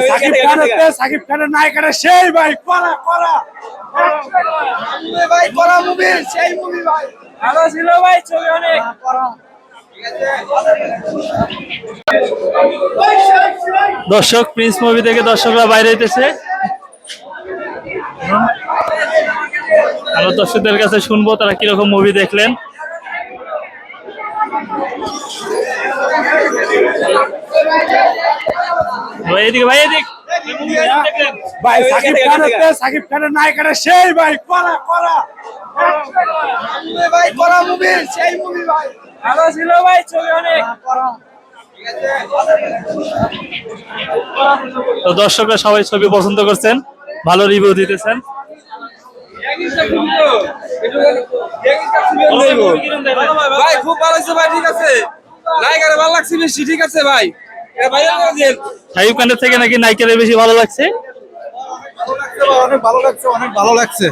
সাকিব খানের নায়িকাটা সেই ভাই করা করা ভাই করা মুভি সেই মুভি ভাই ভালো ছিল ভাই ছবি অনেক দর্শক প্রিন্স মুভি থেকে দর্শকরা বাইরে হইতেছে। আমরা দর্শকদের কাছে শুনবো তারা কিরকম মুভি দেখলেন। এদিকে ভাই এদিক ভাই সাকিব খানের নায়িকাটা সেই ভাই করা করা ভাই করা মুভি সেই মুভি ভাই ভালো ছিল ভাই ছবি অনেক। তো দর্শকরা সবাই ছবি পছন্দ করছেন, ভালো রিভিউ দিতেছেন। ভাই খুব ভালো হয়েছে ভাই, ঠিক আছে নায়িকারে ভালো লাগছে বেশি, ঠিক আছে ভাই। শাকিব খানের থেকে নাকি নায়িকারে বেশি ভালো লাগছে। অনেক ভালো লাগছে, অনেক ভালো লাগছে।